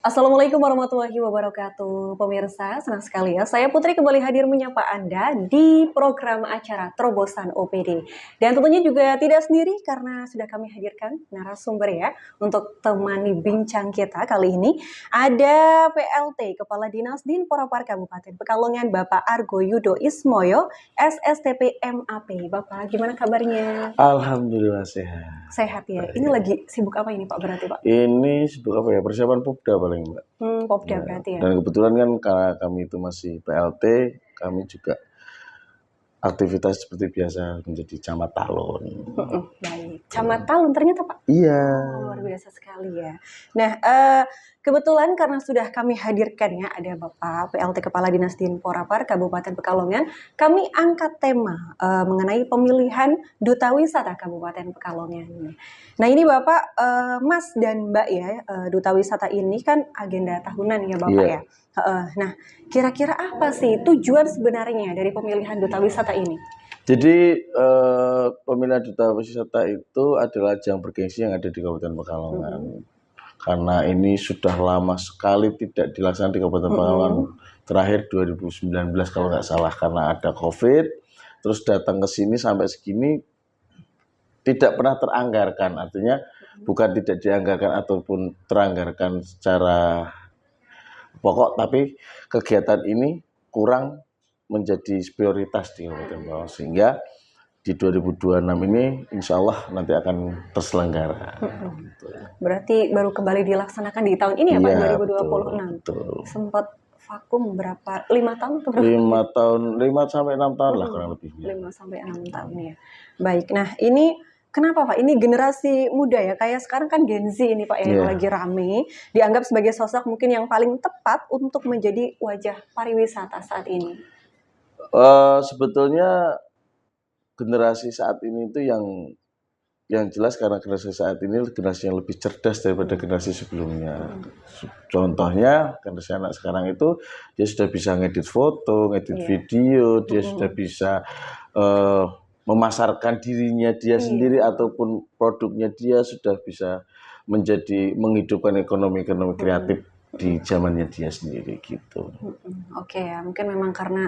Assalamualaikum warahmatullahi wabarakatuh. Pemirsa, senang sekali ya. Saya Putri kembali hadir menyapa Anda di program acara Terobosan OPD. Dan tentunya juga tidak sendiri karena sudah kami hadirkan narasumber ya untuk temani bincang kita kali ini. Ada PLT Kepala Dinas Dinpora Kabupaten Pekalongan Bapak Argo Yudo Ismoyo, SSTP MAP. Bapak, gimana kabarnya? Alhamdulillah sehat. Sehat ya. Ini lagi sibuk apa ini Pak berarti Pak? Ini sibuk apa ya? Persiapan Popda paling Mbak. Popda Ya. berarti ya. Dan kebetulan kan karena kami itu masih PLT, kami juga aktivitas seperti biasa menjadi camat talon. Baik, camat talun ternyata Pak. Iya. Luar biasa sekali ya. Nah, kebetulan karena sudah kami hadirkan ya ada Bapak PLT Kepala Dinas Dinpora Kabupaten Pekalongan, kami angkat tema mengenai pemilihan Duta Wisata Kabupaten Pekalongan. Nah ini Bapak, Mas dan Mbak ya, Duta Wisata ini kan agenda tahunan ya Bapak ya. Nah, kira-kira apa sih tujuan sebenarnya dari pemilihan Duta Wisata ini? Jadi pemilihan Duta Wisata itu adalah ajang bergengsi yang ada di Kabupaten Pekalongan. Karena ini sudah lama sekali tidak dilaksanakan di Kabupaten Pekalongan. Terakhir 2019 kalau nggak salah karena ada COVID. Terus datang ke sini sampai segini tidak pernah teranggarkan. Artinya bukan tidak dianggarkan ataupun teranggarkan secara pokok, tapi kegiatan ini kurang menjadi prioritas di Kabupaten Pekalongan. Sehingga di 2026 ini insya Allah nanti akan terselenggara. Berarti baru kembali dilaksanakan di tahun ini ya Pak, 2026. Betul. Sempat vakum berapa? 5 tahun atau berapa? 5 tahun, 5 sampai 6 tahun lah kurang lebihnya. 5 sampai 6 tahun ya. Baik, nah ini kenapa Pak? Ini generasi muda ya, kayak sekarang kan Gen Z ini Pak yang lagi rame, dianggap sebagai sosok mungkin yang paling tepat untuk menjadi wajah pariwisata saat ini. Sebetulnya generasi saat ini itu yang jelas karena generasi saat ini generasi yang lebih cerdas daripada generasi sebelumnya. Contohnya generasi anak sekarang itu dia sudah bisa ngedit foto, ngedit video, dia sudah bisa memasarkan dirinya dia sendiri ataupun produknya dia sudah bisa menghidupkan ekonomi kreatif di zamannya dia sendiri gitu. Oke ya, mungkin memang karena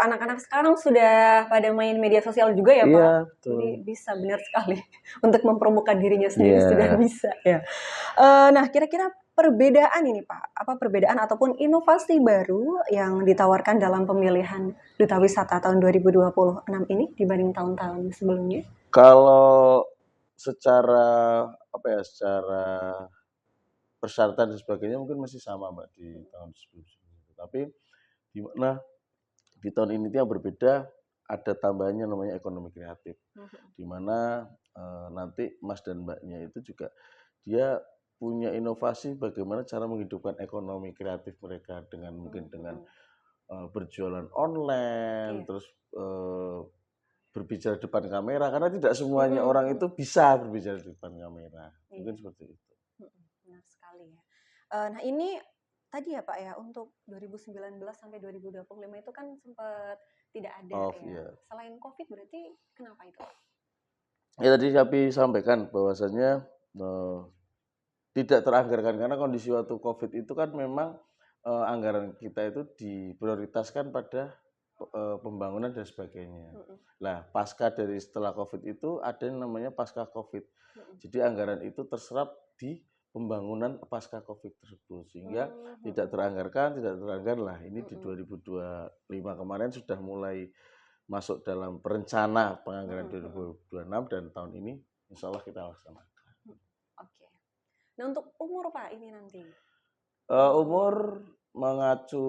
anak-anak sekarang sudah pada main media sosial juga ya Pak. Iya, betul. Jadi bisa benar sekali untuk mempromokan dirinya sendiri sudah bisa ya. Nah kira-kira perbedaan ini Pak, apa perbedaan ataupun inovasi baru yang ditawarkan dalam pemilihan Duta Wisata tahun 2026 ini dibanding tahun-tahun sebelumnya? Kalau secara secara persyaratan dan sebagainya mungkin masih sama Mbak di tahun sebelumnya. Tapi di mana di tahun ini yang berbeda ada tambahannya namanya ekonomi kreatif. Di mana nanti Mas dan Mbaknya itu juga dia punya inovasi bagaimana cara menghidupkan ekonomi kreatif mereka dengan mungkin dengan berjualan online, terus berbicara depan kamera karena tidak semuanya orang itu bisa berbicara di depan kamera. Mungkin seperti itu. Benar sekali ya. Nah ini tadi ya Pak ya untuk 2019 sampai 2025 itu kan sempat tidak ada ya. Selain COVID berarti kenapa itu Pak? Ya tadi kami sampaikan bahwasannya tidak teranggarkan karena kondisi waktu COVID itu kan memang anggaran kita itu diprioritaskan pada pembangunan dan sebagainya. Nah, pasca dari setelah COVID itu ada yang namanya pasca COVID. Jadi anggaran itu terserap di pembangunan pasca COVID tersebut sehingga tidak teranggarkan lah. Ini di 2025 kemarin sudah mulai masuk dalam perencana penganggaran 2026 dan tahun ini insya Allah kita laksanakan. Oke. Nah untuk umur Pak ini nanti? Umur mengacu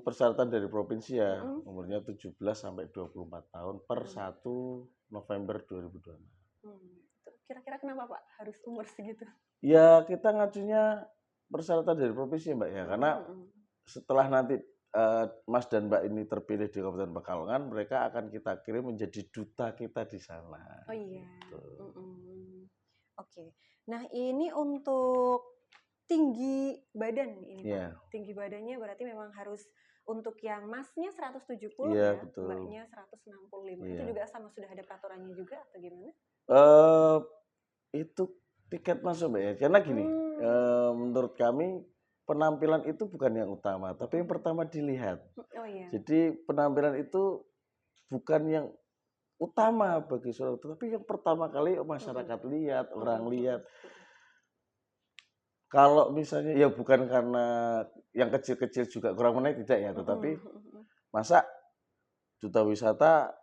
persyaratan dari provinsi ya, umurnya 17 sampai 24 tahun per 1 November 2026. Kira-kira kenapa Pak harus umur segitu? Ya kita ngacunya persyaratan dari provinsi Mbak ya, karena setelah nanti Mas dan Mbak ini terpilih di Kabupaten Pekalongan, mereka akan kita kirim menjadi duta kita di sana. Oh iya. Oke. Nah ini untuk tinggi badan ini Pak. Tinggi badannya berarti memang harus untuk yang masnya 170 ya, mbaknya 165. Itu juga sama sudah ada peraturannya juga atau gimana? Itu tiket masuk Mbak ya. Karena gini, menurut kami penampilan itu bukan yang utama, tapi yang pertama dilihat. Oh iya. Jadi penampilan itu bukan yang utama bagi seorang, tapi yang pertama kali masyarakat lihat, orang lihat. Kalau misalnya ya bukan karena yang kecil-kecil juga kurang menarik, tidak ya, tetapi masa duta wisata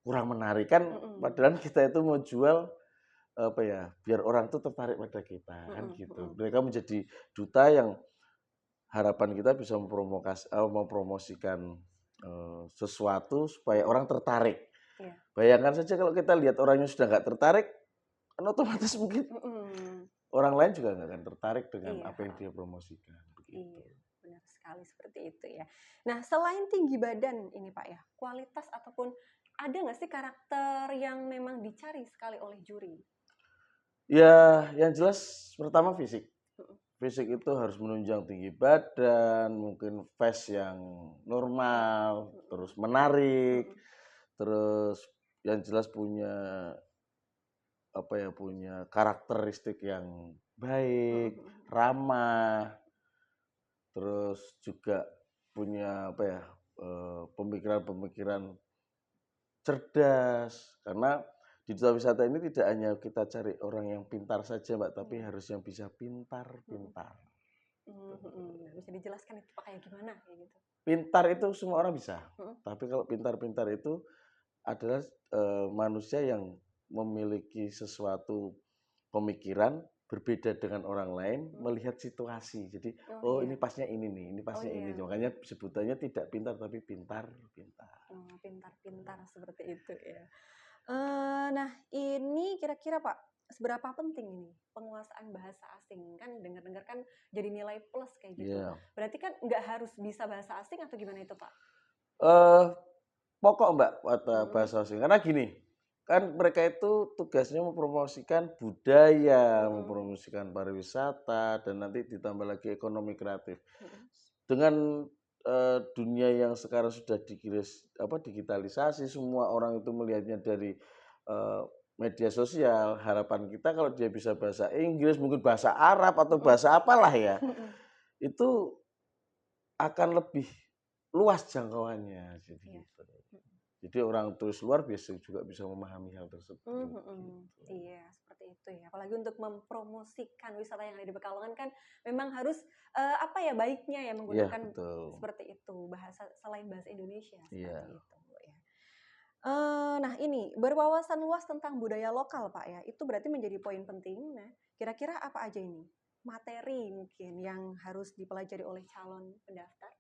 kurang menarik kan, padahal kita itu mau jual apa ya, biar orang tuh tertarik pada kita kan gitu. Mereka menjadi duta yang harapan kita bisa mempromosikan sesuatu supaya orang tertarik. Iya. Bayangkan saja kalau kita lihat orangnya sudah nggak tertarik, kan otomatis mungkin orang lain juga nggak akan tertarik dengan Iya. apa yang dia promosikan. Begitu. Iya, benar sekali seperti itu ya. Nah, selain tinggi badan ini Pak ya, kualitas ataupun ada nggak sih karakter yang memang dicari sekali oleh juri? Ya, yang jelas pertama fisik. Fisik itu harus menunjang tinggi badan, mungkin face yang normal, terus menarik, terus yang jelas punya apa ya, punya karakteristik yang baik, ramah, terus juga punya apa ya, pemikiran-pemikiran cerdas, karena di duta wisata ini tidak hanya kita cari orang yang pintar saja, Mbak, tapi harus yang bisa pintar-pintar. Nah, bisa dijelaskan itu Pak kayak gimana kayak gitu? Pintar itu semua orang bisa, tapi kalau pintar-pintar itu adalah manusia yang memiliki sesuatu pemikiran berbeda dengan orang lain, melihat situasi. Jadi, oh ini pasnya ini nih, ini pasnya ini. Makanya sebutannya tidak pintar tapi pintar-pintar. Oh, pintar-pintar seperti itu ya. Nah, ini kira-kira Pak, seberapa penting ini penguasaan bahasa asing? Kan dengar-dengar kan jadi nilai plus kayak gitu. Iya. Berarti kan nggak harus bisa bahasa asing atau gimana itu Pak? Pokok Mbak bahasa asing. Karena gini, kan mereka itu tugasnya mempromosikan budaya, mempromosikan pariwisata, dan nanti ditambah lagi ekonomi kreatif. Dengan dunia yang sekarang sudah digitalisasi, semua orang itu melihatnya dari media sosial. Harapan kita kalau dia bisa bahasa Inggris, mungkin bahasa Arab atau bahasa apalah ya, itu akan lebih luas jangkauannya. Jadi orang turis luar biasa juga bisa memahami hal tersebut. Iya, seperti itu ya. Apalagi untuk mempromosikan wisata yang ada di Pekalongan kan memang harus apa ya baiknya ya menggunakan seperti itu bahasa selain bahasa Indonesia seperti itu ya. Nah ini berwawasan luas tentang budaya lokal Pak ya, itu berarti menjadi poin penting. Nah kira-kira apa aja ini materi mungkin yang harus dipelajari oleh calon pendaftar?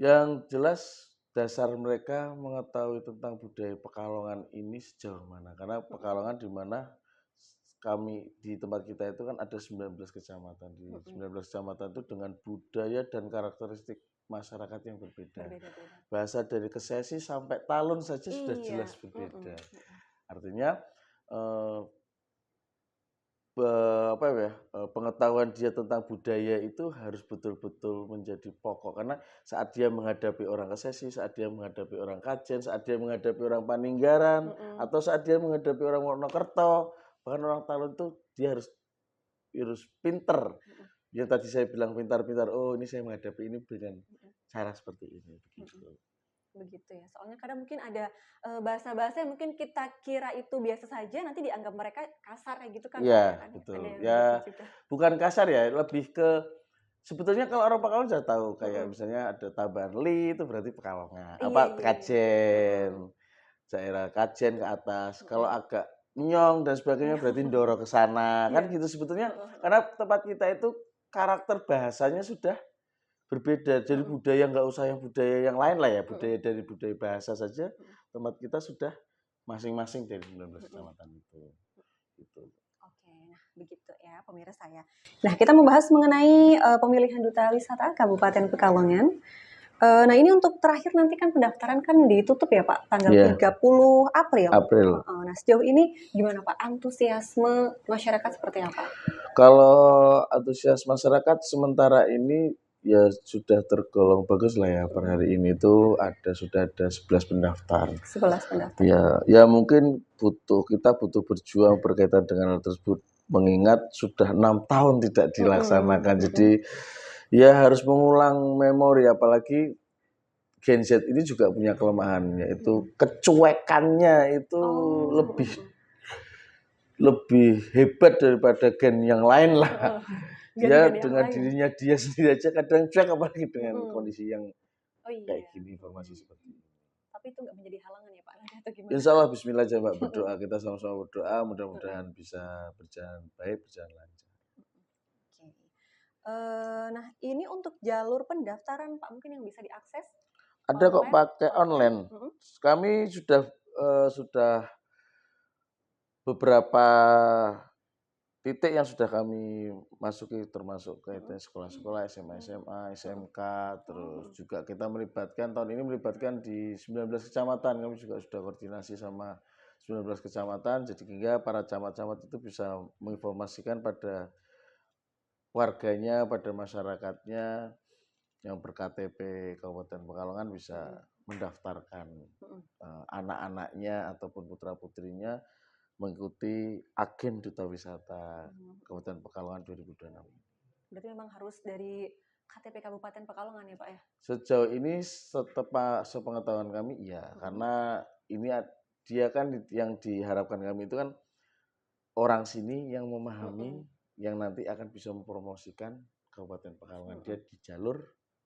Yang jelas dasar mereka mengetahui tentang budaya Pekalongan ini sejauh mana. Karena Pekalongan di mana kami di tempat kita itu kan ada 19 kecamatan. Di 19 kecamatan itu dengan budaya dan karakteristik masyarakat yang berbeda. Bahasa dari Kesesi sampai Talun saja sudah jelas berbeda. Artinya pengetahuan dia tentang budaya itu harus betul-betul menjadi pokok, karena saat dia menghadapi orang Kesesi, saat dia menghadapi orang Kajen, saat dia menghadapi orang Paninggaran, atau saat dia menghadapi orang Wonokerto, bahkan orang Talun itu dia harus pinter. Yang tadi saya bilang pintar-pintar, oh ini saya menghadapi ini dengan cara seperti ini, begitu ya. Soalnya kadang mungkin ada bahasa-bahasa yang mungkin kita kira itu biasa saja, nanti dianggap mereka kasar kayak gitu kan. Iya, betul. Ya, gitu bukan kasar ya, lebih ke sebetulnya kalau orang Pekalongan sudah tahu kayak misalnya ada tambahan li itu berarti Pekalongan. Kajen. Daerah Kajen ke atas. Kalau agak nyong dan sebagainya berarti Ndoro ke sana. Kan gitu sebetulnya karena tempat kita itu karakter bahasanya sudah berbeda. Jadi budaya nggak usah yang budaya yang lain lah ya, budaya dari budaya bahasa saja tempat kita sudah masing-masing dari 19 kecamatan itu. Gitu. Oke, nah begitu ya pemirsa ya. Nah kita membahas mengenai pemilihan duta wisata Kabupaten Pekalongan. Nah ini untuk terakhir nanti kan pendaftaran kan ditutup ya Pak tanggal 30 April. Nah sejauh ini gimana Pak antusiasme masyarakat seperti apa? Kalau antusias masyarakat sementara ini ya sudah tergolong bagus lah ya. Per hari ini tuh sudah ada 11 pendaftar. 11 pendaftar. Ya mungkin kita butuh berjuang berkaitan dengan hal tersebut, mengingat sudah 6 tahun tidak dilaksanakan. Jadi Ya harus mengulang memori, apalagi Gen Z ini juga punya kelemahan, yaitu kecuekannya itu lebih lebih hebat daripada gen yang lain lah. Dia Gen-gen yang dengan lain. dirinya dia sendiri aja kadang cuek, apalagi dengan kondisi yang Oh kayak iya. gini, informasi seperti ini. Tapi itu nggak menjadi halangan ya Pak nanti atau gimana? Insya Allah Bismillah aja Mbak, berdoa, kita sama-sama berdoa mudah-mudahan bisa berjalan baik, berjalan lancar. Oke. Nah ini untuk jalur pendaftaran Pak mungkin yang bisa diakses Ada kok online, pakai offline? online. Kami sudah beberapa titik yang sudah kami masuki, termasuk kaitan sekolah-sekolah, SMA, SMA, SMK, terus juga kita melibatkan, tahun ini melibatkan di 19 kecamatan, kami juga sudah koordinasi sama 19 kecamatan, jadi hingga para camat-camat itu bisa menginformasikan pada warganya, pada masyarakatnya yang ber-KTP Kabupaten Pekalongan bisa mendaftarkan anak-anaknya ataupun putra-putrinya mengikuti agen Duta Wisata Kabupaten Pekalongan 2026. Berarti memang harus dari KTP Kabupaten Pekalongan ya Pak ya? Sejauh ini sepengetahuan kami iya, karena ini dia kan yang diharapkan kami itu kan orang sini yang memahami, yang nanti akan bisa mempromosikan Kabupaten Pekalongan. Dia di jalur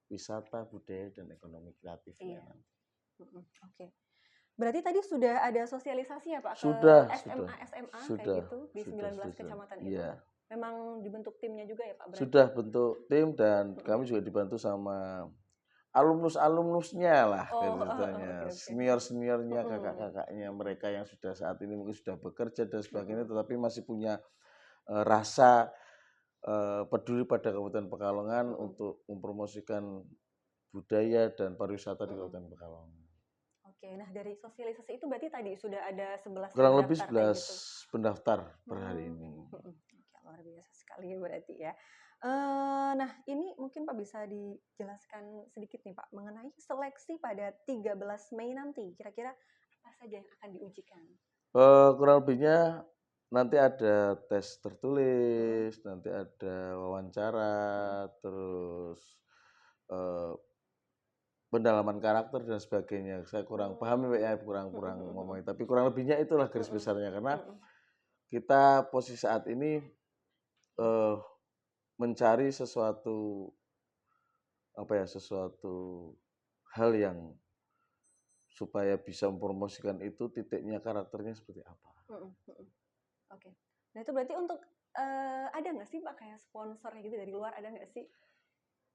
wisata, budaya, dan ekonomi kreatifnya. Iya. Oke. Berarti tadi sudah ada sosialisasi ya Pak ke Sudah, SMA kayak sudah, gitu di 19 kecamatan itu? Iya. Memang dibentuk timnya juga ya Pak berarti? Sudah bentuk tim dan kami juga dibantu sama alumnusnya lah ceritanya, Oke. senior-seniornya, kakak-kakaknya mereka yang sudah saat ini mungkin sudah bekerja dan sebagainya, tetapi masih punya rasa peduli pada Kabupaten Pekalongan untuk mempromosikan budaya dan pariwisata di Kabupaten Pekalongan. Oke, nah dari sosialisasi itu berarti tadi sudah ada 11 Kurang lebih pendaftar kayak 11 gitu? pendaftar per hari ini. Oke, luar biasa sekali ya berarti ya. Nah ini mungkin Pak bisa dijelaskan sedikit nih Pak mengenai seleksi pada 13 Mei nanti. Kira-kira apa saja yang akan diujikan? Kurang lebihnya nanti ada tes tertulis, nanti ada wawancara, terus pendalaman karakter dan sebagainya. Saya kurang paham ya, kurang ngomongin. Tapi kurang lebihnya itulah garis besarnya, karena kita posisi saat ini mencari sesuatu sesuatu hal yang supaya bisa mempromosikan itu, titiknya karakternya seperti apa. Oke. Nah itu berarti untuk ada nggak sih Pak kayak sponsornya gitu dari luar ada nggak sih?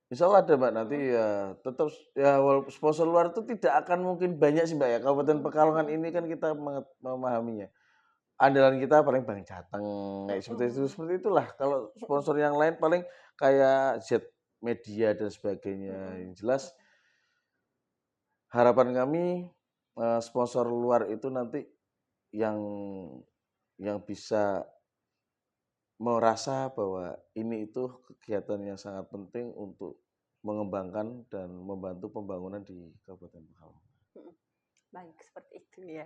Insya Allah ada Mbak, nanti ya tetap ya sponsor luar itu tidak akan mungkin banyak sih Mbak ya. Kabupaten Pekalongan ini kan kita memahaminya. Andalan kita paling Bang Jateng, kayak seperti itulah. Kalau sponsor yang lain paling kayak Z Media dan sebagainya. Yang jelas harapan kami sponsor luar itu nanti yang bisa merasa bahwa ini itu kegiatan yang sangat penting untuk mengembangkan dan membantu pembangunan di Kabupaten Pekalongan. Baik, seperti itu ya.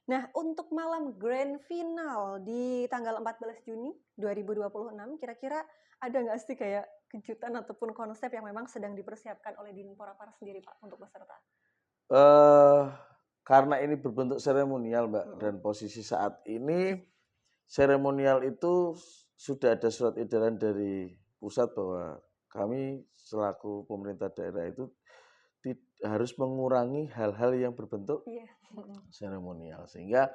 Nah, untuk malam grand final di tanggal 14 Juni 2026, kira-kira ada nggak sih kayak kejutan ataupun konsep yang memang sedang dipersiapkan oleh Dinpora Par sendiri Pak untuk peserta? Karena ini berbentuk seremonial Mbak, dan posisi saat ini seremonial itu sudah ada surat edaran dari pusat bahwa kami selaku pemerintah daerah itu harus mengurangi hal-hal yang berbentuk seremonial, sehingga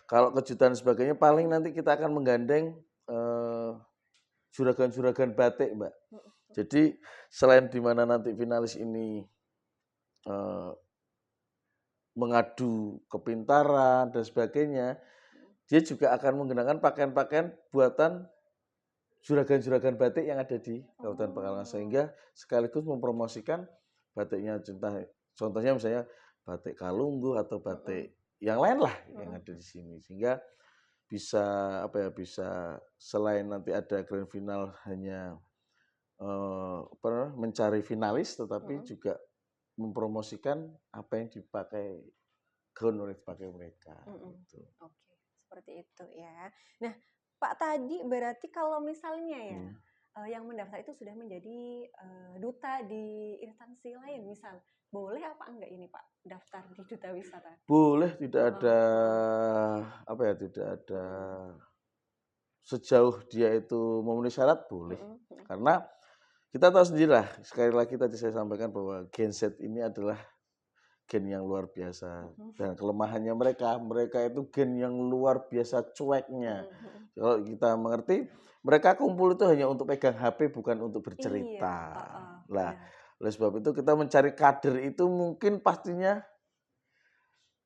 kalau kejutan sebagainya paling nanti kita akan menggandeng juragan-juragan batik Mbak. Jadi selain di mana nanti finalis ini mengadu kepintaran dan sebagainya, dia juga akan menggunakan pakaian-pakaian buatan juragan-juragan batik yang ada di Kabupaten Pekalongan, sehingga sekaligus mempromosikan batiknya. Contohnya misalnya batik Kalunggu atau batik yang lain lah yang ada di sini, sehingga bisa selain nanti ada grand final hanya mencari finalis, tetapi juga mempromosikan apa yang dipakai gaun oleh dipakai mereka. Gitu. Oke, seperti itu ya. Nah, Pak tadi berarti kalau misalnya ya yang mendaftar itu sudah menjadi duta di instansi lain, misal boleh apa enggak ini Pak daftar di duta wisata? Boleh, tidak ada apa ya, tidak ada sejauh dia itu memenuhi syarat boleh. Karena kita tahu sendirilah, sekali lagi tadi saya sampaikan bahwa Gen Z ini adalah gen yang luar biasa. Dan kelemahannya mereka itu gen yang luar biasa cueknya. Kalau kita mengerti, mereka kumpul itu hanya untuk pegang HP, bukan untuk bercerita. Lah, oleh sebab itu kita mencari kader itu mungkin pastinya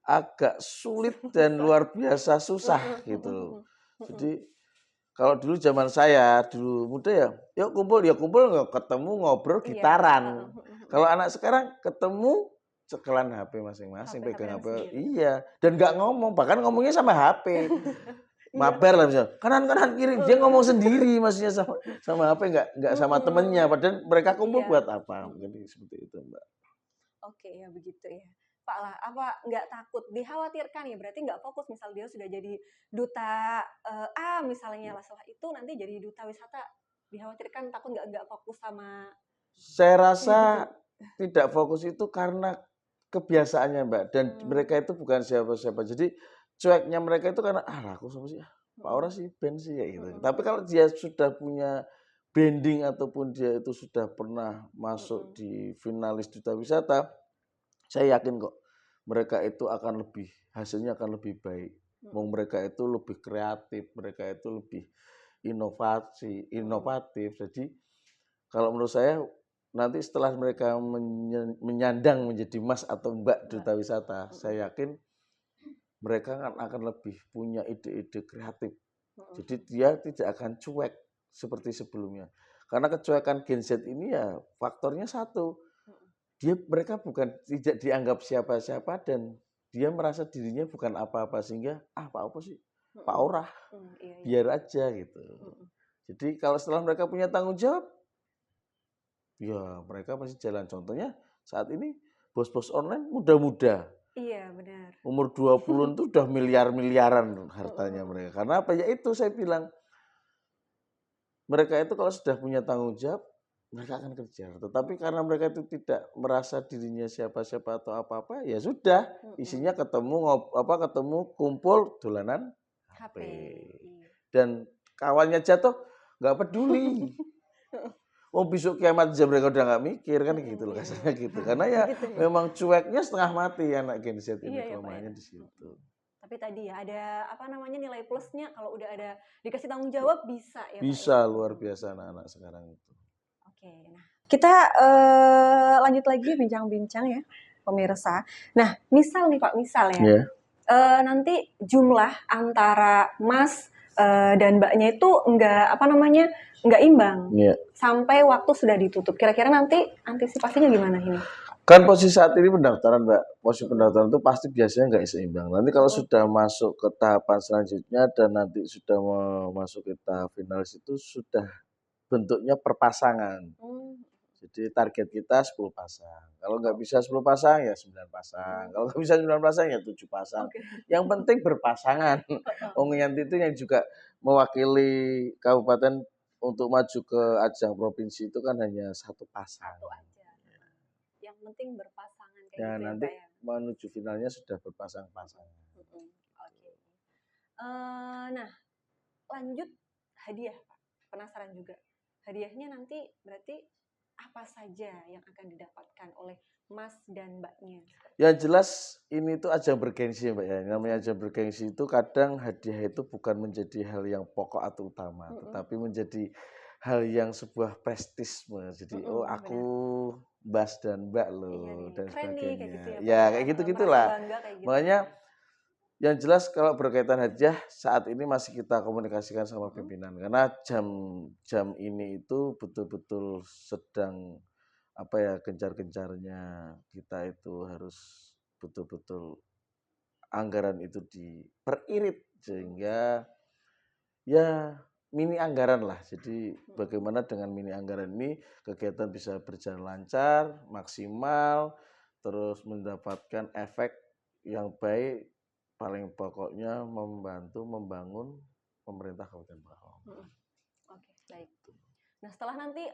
agak sulit dan luar biasa susah gitu. Jadi kalau dulu zaman saya dulu muda ya, yuk kumpul ketemu ngobrol gitaran. Kalau anak sekarang ketemu cekelan HP masing-masing, pegang HP, iya, dan nggak ngomong, bahkan ngomongnya sama HP. Mabar lah misalnya, kanan kiri, dia ngomong sendiri maksudnya sama HP, nggak sama temennya, padahal mereka kumpul buat apa? Jadi seperti itu, Mbak. Oke, ya begitu ya. Pak lah, apa nggak takut, dikhawatirkan ya, berarti nggak fokus, misal dia sudah jadi duta A misalnya lah, setelah itu nanti jadi duta wisata, dikhawatirkan takut nggak fokus sama. Saya rasa tidak fokus itu karena kebiasaannya Mbak, dan mereka itu bukan siapa-siapa, jadi cueknya mereka itu karena aku sama sih Pak Ora sih band sih ya gitu. Tapi kalau dia sudah punya branding ataupun dia itu sudah pernah masuk di finalis duta wisata, saya yakin kok mereka itu akan lebih, hasilnya akan lebih baik. Mereka itu lebih kreatif, mereka itu lebih inovatif. Jadi kalau menurut saya nanti setelah mereka menyandang menjadi Mas atau Mbak duta wisata, saya yakin mereka akan lebih punya ide-ide kreatif. Jadi dia tidak akan cuek seperti sebelumnya. Karena kecuekan Gen Z ini ya faktornya satu, mereka bukan tidak dianggap siapa-siapa dan dia merasa dirinya bukan apa-apa, sehingga Pak apa sih, Pak Ora, biar aja gitu. Jadi kalau setelah mereka punya tanggung jawab, ya mereka pasti jalan. Contohnya saat ini bos-bos online muda-muda. Iya benar. Umur 20-an itu udah miliar-miliaran hartanya mereka. Karena apa ya, itu saya bilang, mereka itu kalau sudah punya tanggung jawab, mereka akan kejar. Tetapi karena mereka itu tidak merasa dirinya siapa-siapa atau apa-apa, ya sudah, isinya ketemu kumpul dolanan HP. Dan kawannya jatuh nggak peduli. Besok kiamat aja mereka udah nggak mikir kan gitu loh kasarnya gitu. Karena ya memang cueknya setengah mati anak Gen Z ini, kelemahannya di situ. Tapi tadi ya ada apa namanya nilai plusnya, kalau udah ada dikasih tanggung jawab bisa ya Pak. Bisa, luar biasa anak-anak sekarang itu. Oke, nah kita lanjut lagi bincang-bincang ya pemirsa. Nah misal nih Pak, misal ya nanti jumlah antara Mas dan Mbaknya itu nggak imbang sampai waktu sudah ditutup. Kira-kira nanti antisipasinya gimana ini? Kan posisi saat ini pendaftaran Mbak, posisi pendaftaran itu pasti biasanya nggak seimbang. Nanti kalau sudah masuk ke tahapan selanjutnya dan nanti sudah masuk ke tahap finalis itu sudah bentuknya perpasangan. Jadi target kita 10 pasang. Kalau nggak bisa 10 pasang ya 9 pasang. Kalau nggak bisa 9 pasang ya 7 pasang. Yang penting berpasangan. Yanti itu yang juga mewakili kabupaten untuk maju ke ajang provinsi itu kan hanya 1 pasang. Satu aja. Yang penting berpasangan kayak ya, gitu nanti ya Pak ya. Menuju finalnya sudah berpasang-pasangan. Oke. Nah, lanjut hadiah Pak. Penasaran juga. Hadiahnya nanti berarti apa saja yang akan didapatkan oleh Mas dan Mbaknya? Yang jelas ini tuh ajang bergengsi Mbak ya. Namanya ajang bergengsi itu kadang hadiah itu bukan menjadi hal yang pokok atau utama, tetapi menjadi hal yang sebuah prestisme. Jadi aku Mas dan Mbak loh, dan sebagainya. Gitu ya kayak gitu-gitulah. Gitu. Makanya yang jelas kalau berkaitan hadiah saat ini masih kita komunikasikan sama pimpinan, karena jam ini itu betul-betul sedang gencar-gencarnya kita itu harus betul-betul anggaran itu diperirit sehingga ya mini anggaran lah. Jadi bagaimana dengan mini anggaran ini kegiatan bisa berjalan lancar, maksimal, terus mendapatkan efek yang baik. Paling pokoknya membantu membangun pemerintah Kabupaten Pekalongan. Oke, baik. Nah, setelah nanti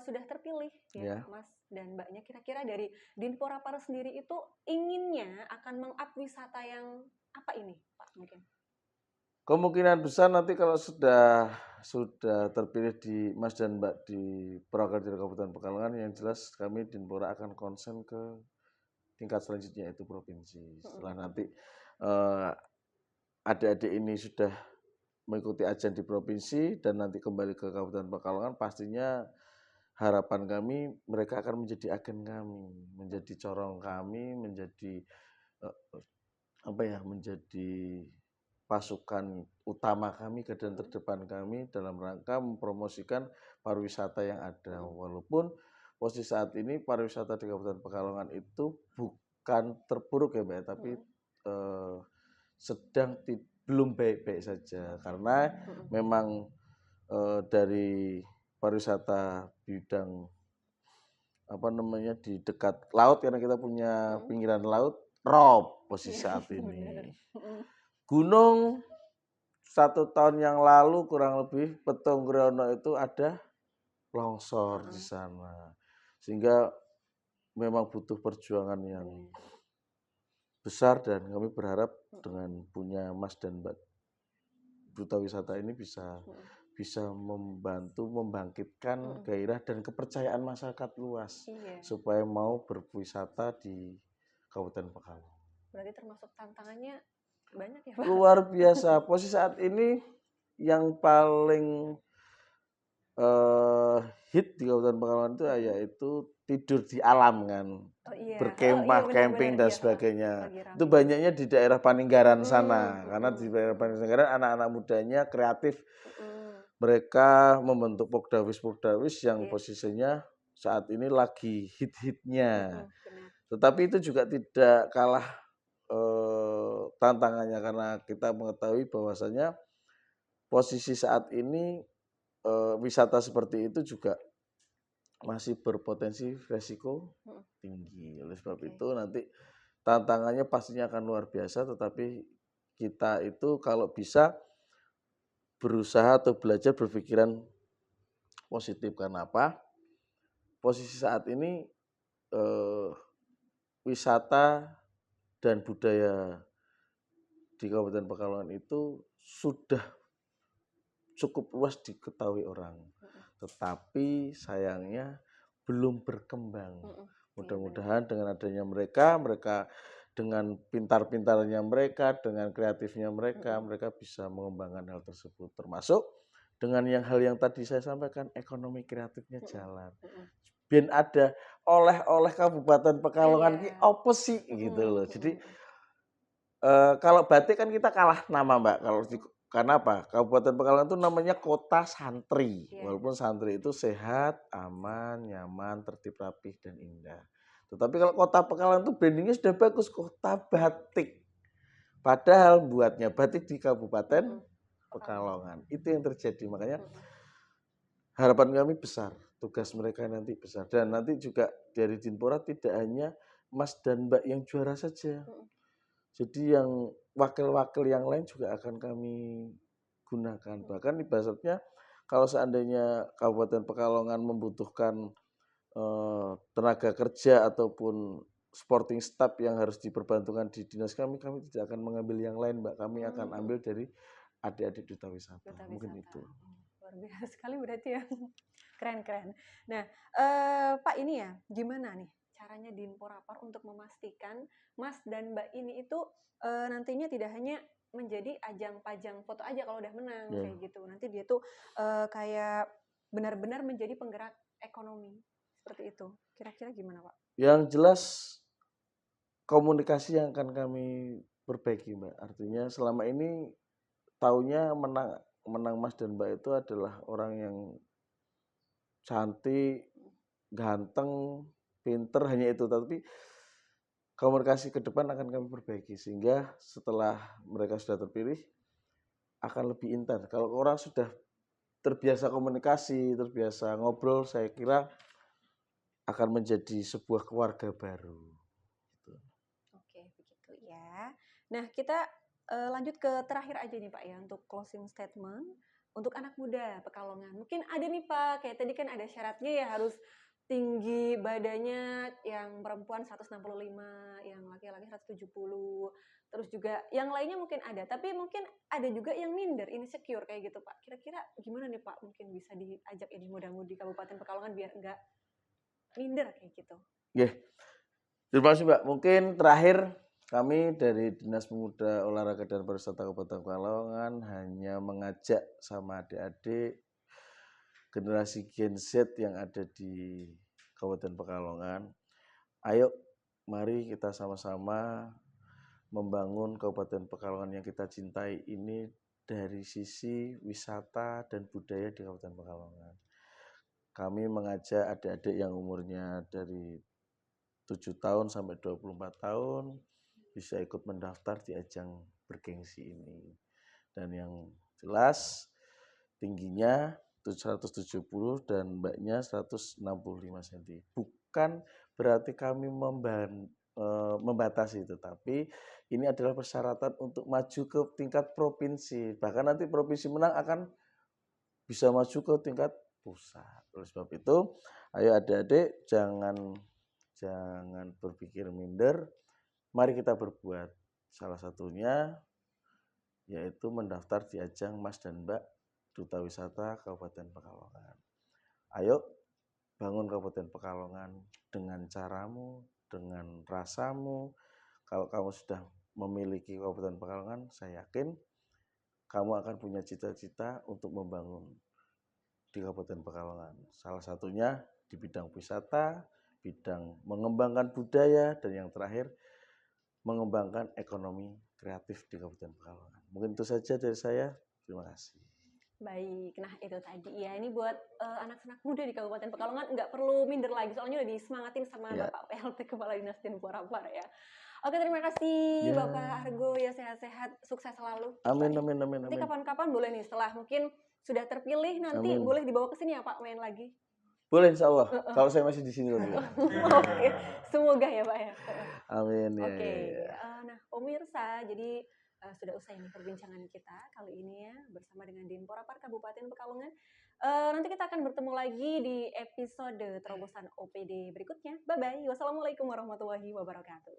sudah terpilih ya, Ya. Mas dan Mbaknya, kira-kira dari Dinpora Par sendiri itu inginnya akan meng-up wisata yang apa ini, Pak, mungkin? Kemungkinan besar nanti kalau sudah terpilih di Mas dan Mbak di Purwakarta Kabupaten Pekalongan, yang jelas kami Dinpora akan konsen ke tingkat selanjutnya yaitu provinsi. Setelah nanti eh, adik-adik ini sudah mengikuti ajan di provinsi dan nanti kembali ke Kabupaten Pekalongan, pastinya harapan kami mereka akan menjadi agen kami, menjadi corong kami, menjadi apa ya, menjadi pasukan utama kami, garda terdepan kami dalam rangka mempromosikan pariwisata yang ada. Walaupun posisi saat ini pariwisata di Kabupaten Pekalongan itu bukan terpuruk ya Mbak, tapi sedang belum baik-baik saja karena memang dari pariwisata bidang apa namanya di dekat laut karena kita punya pinggiran laut rob posisi saat ini. Gunung 1 tahun yang lalu kurang lebih Petung Griono itu ada longsor di sana, sehingga memang butuh perjuangan yang besar dan kami berharap dengan punya Mas dan Mbak Duta Wisata ini bisa membantu membangkitkan gairah dan kepercayaan masyarakat luas supaya mau berwisata di Kabupaten Pekalongan. Berarti termasuk tantangannya banyak ya, Pak? Luar biasa. Posisi saat ini yang paling hit di Kabupaten Pekalongan itu yaitu tidur di alam kan, berkemah, camping dan sebagainya. Itu banyaknya di daerah Paninggaran sana, karena di daerah Paninggaran anak-anak mudanya kreatif. Mereka membentuk pokdawis yang posisinya saat ini lagi hit-hitnya. Tetapi itu juga tidak kalah tantangannya karena kita mengetahui bahwasanya posisi saat ini wisata seperti itu juga masih berpotensi resiko tinggi. Oleh sebab itu nanti tantangannya pastinya akan luar biasa, tetapi kita itu kalau bisa berusaha atau belajar berpikiran positif. Karena apa? Posisi saat ini wisata dan budaya di Kabupaten Pekalongan itu sudah cukup luas diketahui orang, tetapi sayangnya belum berkembang. Mudah-mudahan dengan adanya mereka dengan pintar-pintarnya mereka, dengan kreatifnya mereka bisa mengembangkan hal tersebut. Termasuk dengan hal yang tadi saya sampaikan, ekonomi kreatifnya jalan. Biar ada oleh-oleh Kabupaten Pekalongan ini apa sih gitu loh. Jadi kalau batik kan kita kalah nama Mbak. Karena apa? Kabupaten Pekalongan itu namanya kota santri. Walaupun santri itu sehat, aman, nyaman, tertib, rapih, dan indah. Tetapi kalau kota Pekalongan itu brandingnya sudah bagus, kota batik. Padahal buatnya batik di Kabupaten Pekalongan. Itu yang terjadi. Makanya harapan kami besar, tugas mereka nanti besar. Dan nanti juga dari Dinpora tidak hanya Mas dan Mbak yang juara saja. Jadi yang wakil-wakil yang lain juga akan kami gunakan. Bahkan ibaratnya kalau seandainya Kabupaten Pekalongan membutuhkan tenaga kerja ataupun sporting staff yang harus diperbantukan di dinas kami tidak akan mengambil yang lain, Mbak. Kami akan ambil dari adik-adik Duta Wisata. Mungkin itu. Luar biasa sekali berarti ya. Keren-keren. Nah, Pak ini ya, gimana nih caranya Dinpora Par untuk memastikan Mas dan Mbak ini itu nantinya tidak hanya menjadi ajang pajang foto aja kalau udah menang kayak gitu. Nanti dia tuh kayak benar-benar menjadi penggerak ekonomi seperti itu. Kira-kira gimana, Pak? Yang jelas komunikasi yang akan kami perbaiki, Mbak. Artinya selama ini taunya menang Mas dan Mbak itu adalah orang yang cantik, ganteng, pinter, hanya itu. Tapi komunikasi ke depan akan kami perbaiki sehingga setelah mereka sudah terpilih akan lebih intens. Kalau orang sudah terbiasa komunikasi, terbiasa ngobrol, saya kira akan menjadi sebuah keluarga baru. Gitu. Oke, begitu ya. Nah, kita lanjut ke terakhir aja nih Pak ya untuk closing statement untuk anak muda Pekalongan. Mungkin ada nih Pak, kayak tadi kan ada syaratnya ya harus tinggi badannya, yang perempuan 165, yang laki-laki 170, terus juga yang lainnya mungkin ada. Tapi mungkin ada juga yang minder, insecure kayak gitu Pak. Kira-kira gimana nih Pak mungkin bisa diajak ini muda-mudi Kabupaten Pekalongan biar enggak minder kayak gitu? Oke, terima kasih Mbak. Mungkin terakhir kami dari Dinas Pemuda Olahraga dan Pariwisata Kabupaten Pekalongan hanya mengajak sama adik-adik generasi Gen Z yang ada di Kabupaten Pekalongan. Ayo, mari kita sama-sama membangun Kabupaten Pekalongan yang kita cintai ini dari sisi wisata dan budaya di Kabupaten Pekalongan. Kami mengajak adik-adik yang umurnya dari 7 tahun sampai 24 tahun bisa ikut mendaftar di ajang bergengsi ini. Dan yang jelas tingginya 170 dan mbaknya 165 cm. Bukan berarti kami membatasi, tetapi ini adalah persyaratan untuk maju ke tingkat provinsi. Bahkan nanti provinsi menang akan bisa maju ke tingkat pusat. Oleh sebab itu, ayo adik-adik jangan berpikir minder. Mari kita berbuat. Salah satunya yaitu mendaftar di ajang Mas dan Mbak Duta Wisata Kabupaten Pekalongan. Ayo bangun Kabupaten Pekalongan dengan caramu, dengan rasamu. Kalau kamu sudah memiliki Kabupaten Pekalongan, saya yakin kamu akan punya cita-cita untuk membangun di Kabupaten Pekalongan. Salah satunya di bidang wisata, bidang mengembangkan budaya, dan yang terakhir mengembangkan ekonomi kreatif di Kabupaten Pekalongan. Mungkin itu saja dari saya. Terima kasih. Baik, nah itu tadi ya. Ini buat anak-anak muda di Kabupaten Pekalongan nggak perlu minder lagi, soalnya udah disemangatin sama Bapak PLT Kepala Dinas Dinpora ya. Oke, terima kasih Bapak Argo ya, sehat-sehat, sukses selalu. Amin, amin, amin. Nanti kapan-kapan boleh nih setelah mungkin sudah terpilih nanti boleh dibawa ke sini ya Pak main lagi. Boleh insya Allah. Kalau saya masih di sini lagi. Oke, semoga ya Pak ya. Amin ya. Oke, nah pemirsa, jadi sudah usai nih perbincangan kita kali ini ya bersama dengan Dinporapar Kabupaten Pekalongan. Nanti kita akan bertemu lagi di episode terobosan OPD berikutnya. Bye bye. Wassalamualaikum warahmatullahi wabarakatuh.